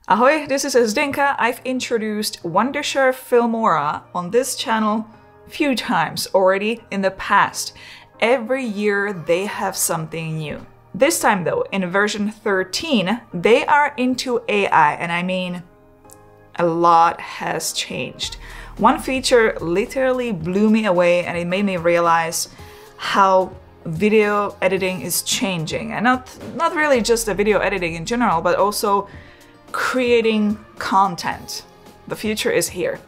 Ahoy, this is Zdenka. I've introduced Wondershare Filmora on this channel a few times already in the past. Every year they have something new. This time though, in version 13, they are into AI, and I mean, a lot has changed. One feature literally blew me away, and it made me realize how video editing is changing. And not really just the video editing in general, but also creating content. The future is here.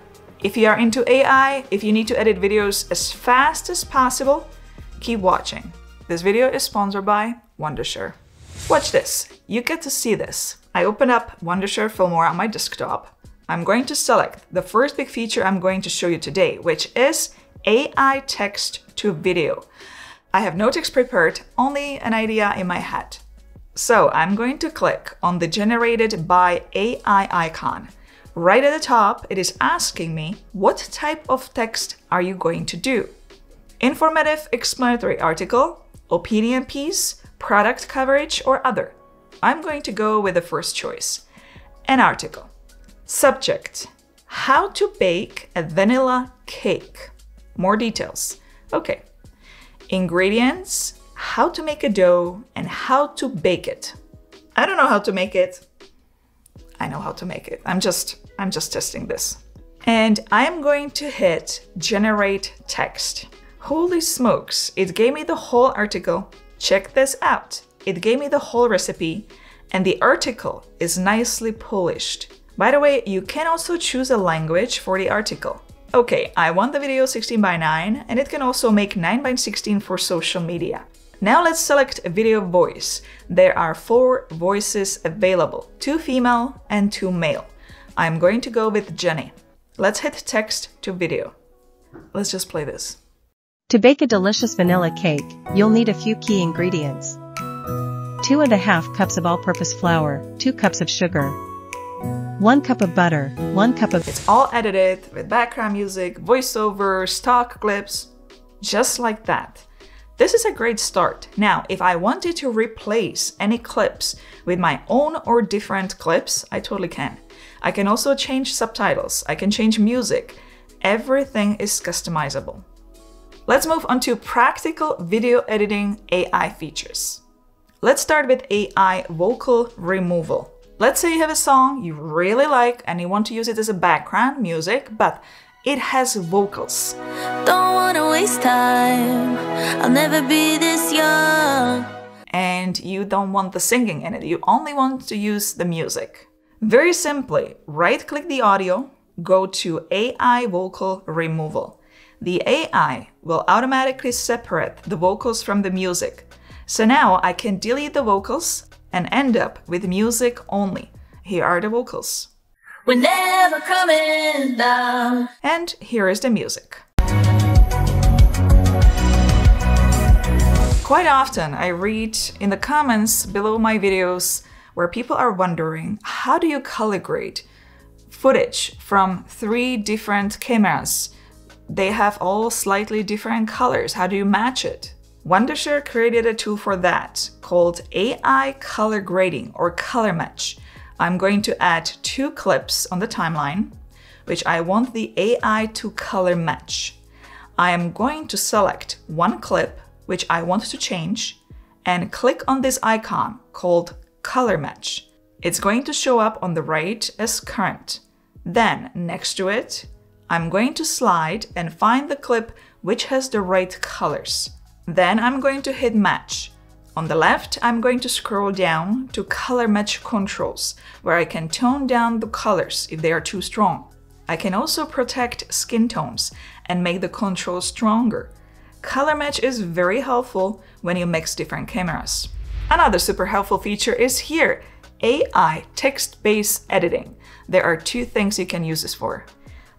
If you are into AI, if you need to edit videos as fast as possible, keep watching. This video is sponsored by Wondershare. Watch this. You get to see this. I open up Wondershare Filmora on my desktop. I'm going to select the first big feature I'm going to show you today, which is AI text to video. I have no text prepared, only an idea in my head. So I'm going to click on the generated by AI icon. Right at the top, it is asking me, what type of text are you going to do? Informative explanatory article, opinion piece, product coverage, or other. I'm going to go with the first choice, an article. Subject, how to bake a vanilla cake. More details. Okay. Ingredients, how to make a dough and how to bake it. I don't know how to make it. I know how to make it. I'm just testing this. And I'm going to hit generate text. Holy smokes, it gave me the whole article. Check this out. It gave me the whole recipe, and the article is nicely polished. By the way, you can also choose a language for the article. Okay, I want the video 16:9, and it can also make 9:16 for social media. Now let's select a video voice. There are 4 voices available, 2 female and 2 male. I'm going to go with Jenny. Let's hit text to video. Let's just play this. To bake a delicious vanilla cake, you'll need a few key ingredients. 2½ cups of all-purpose flour, 2 cups of sugar, 1 cup of butter, 1 cup of... It's all edited with background music, voiceover, stock clips, just like that. This is a great start. Now, if I wanted to replace any clips with my own or different clips, I totally can. I can also change subtitles. I can change music. Everything is customizable. Let's move on to practical video editing AI features. Let's start with AI vocal removal. Let's say you have a song you really like and you want to use it as a background music, but it has vocals. Don't wanna waste time, I'll never be this young. And you don't want the singing in it, you only want to use the music. Very simply, right-click the audio, go to AI vocal removal. The AI will automatically separate the vocals from the music. So now I can delete the vocals and end up with music only. Here are the vocals. We're never coming down. And here is the music. Quite often I read in the comments below my videos where people are wondering, how do you color grade footage from 3 different cameras? They have all slightly different colors. How do you match it? Wondershare created a tool for that called AI color grading or color match. I'm going to add 2 clips on the timeline, which I want the AI to color match. I am going to select 1 clip, which I want to change, and click on this icon called color match. It's going to show up on the right as current. Then next to it, I'm going to slide and find the clip which has the right colors. Then I'm going to hit match. On the left, I'm going to scroll down to color match controls, where I can tone down the colors if they are too strong. I can also protect skin tones and make the control stronger. Color match is very helpful when you mix different cameras. Another super helpful feature is here, AI text-based editing. There are 2 things you can use this for.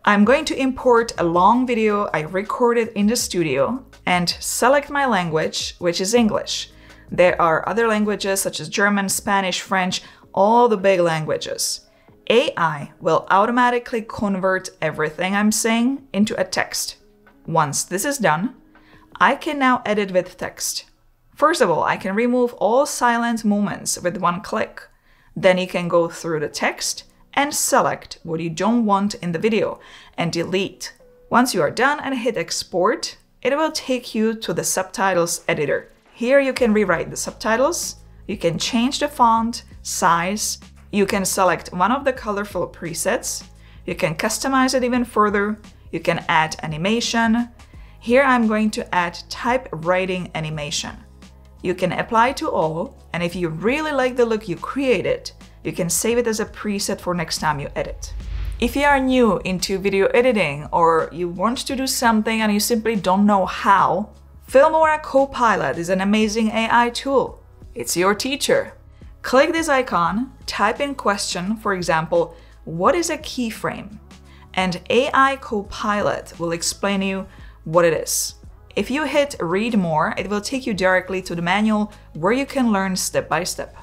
I'm going to import a long video I recorded in the studio and select my language, which is English. There are other languages such as German, Spanish, French, all the big languages. AI will automatically convert everything I'm saying into a text. Once this is done, I can now edit with text. First of all, I can remove all silent moments with 1 click. Then you can go through the text and select what you don't want in the video and delete. Once you are done and hit export, it will take you to the subtitles editor. Here you can rewrite the subtitles, you can change the font, size, you can select one of the colorful presets, you can customize it even further, you can add animation. Here I'm going to add typewriting animation. You can apply to all, and if you really like the look you created, you can save it as a preset for next time you edit. If you are new into video editing or you want to do something and you simply don't know how, Filmora Copilot is an amazing AI tool. It's your teacher. Click this icon, type in question, for example, what is a keyframe? And AI Copilot will explain you what it is. If you hit read more, it will take you directly to the manual where you can learn step by step.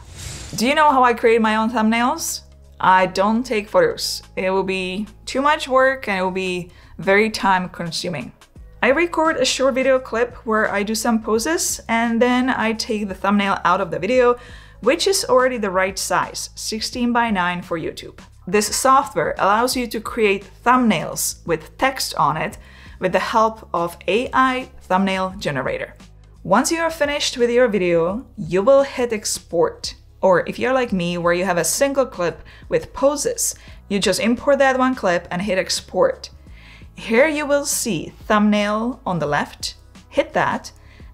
Do you know how I create my own thumbnails? I don't take photos. It will be too much work and it will be very time consuming. I record a short video clip where I do some poses and then I take the thumbnail out of the video, which is already the right size, 16:9 for YouTube. This software allows you to create thumbnails with text on it with the help of AI thumbnail generator. Once you are finished with your video, you will hit export. Or if you're like me, where you have a single clip with poses, you just import that one clip and hit export. Here you will see thumbnail on the left, hit that,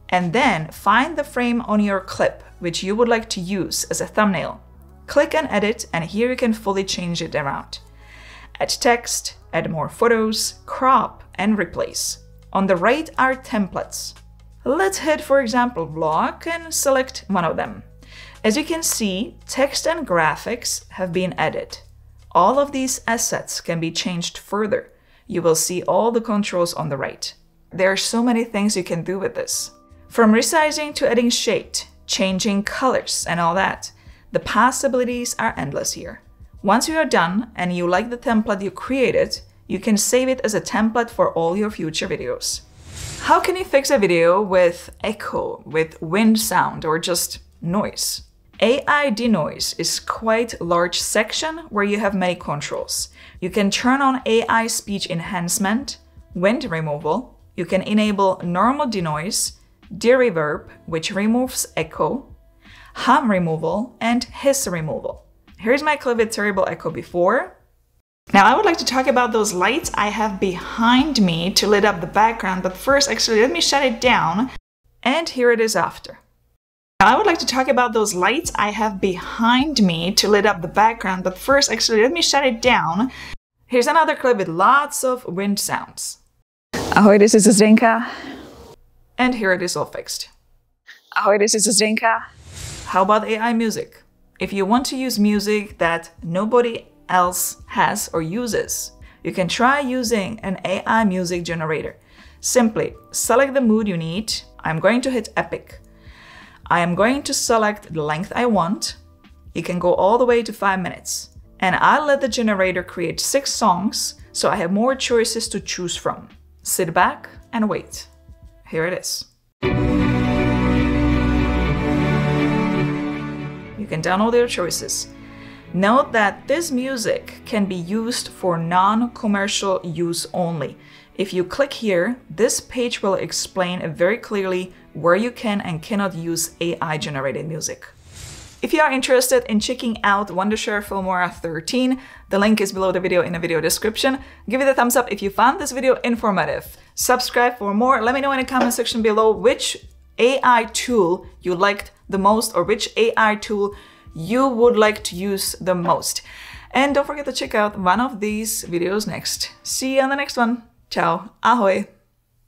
and then find the frame on your clip which you would like to use as a thumbnail. Click and edit, and here you can fully change it around. Add text, add more photos, crop, and replace. On the right are templates. Let's hit, for example, vlog and select one of them. As you can see, text and graphics have been added. All of these assets can be changed further. You will see all the controls on the right. There are so many things you can do with this. From resizing to adding shade, changing colors and all that. The possibilities are endless here. Once you are done and you like the template you created, you can save it as a template for all your future videos. How can you fix a video with echo, with wind sound, or just noise? AI Denoise is quite a large section where you have many controls. You can turn on AI speech enhancement, wind removal, you can enable normal denoise, de-reverb, which removes echo, hum removal, and hiss removal. Here's my clip with terrible echo before. Now I would like to talk about those lights I have behind me to lit up the background, but first actually let me shut it down. And here it is after. Now I would like to talk about those lights I have behind me to lit up the background, but first actually let me shut it down. Here's another clip with lots of wind sounds. Ahoy, this is Zdenka. And here it is all fixed. Ahoy, this is Zdenka. How about AI music? If you want to use music that nobody else has or uses, you can try using an AI music generator. Simply select the mood you need. I'm going to hit epic. I am going to select the length I want. You can go all the way to 5 minutes. And I'll let the generator create 6 songs, so I have more choices to choose from. Sit back and wait. Here it is. You can download your choices. Note that this music can be used for non-commercial use only. If you click here, this page will explain very clearly where you can and cannot use AI-generated music. If you are interested in checking out Wondershare Filmora13, the link is below the video in the video description. Give it a thumbs up if you found this video informative. Subscribe for more. Let me know in the comment section below which AI tool you liked the most or which AI tool you would like to use the most. And don't forget to check out one of these videos next. See you on the next one. Ciao. Ahoy.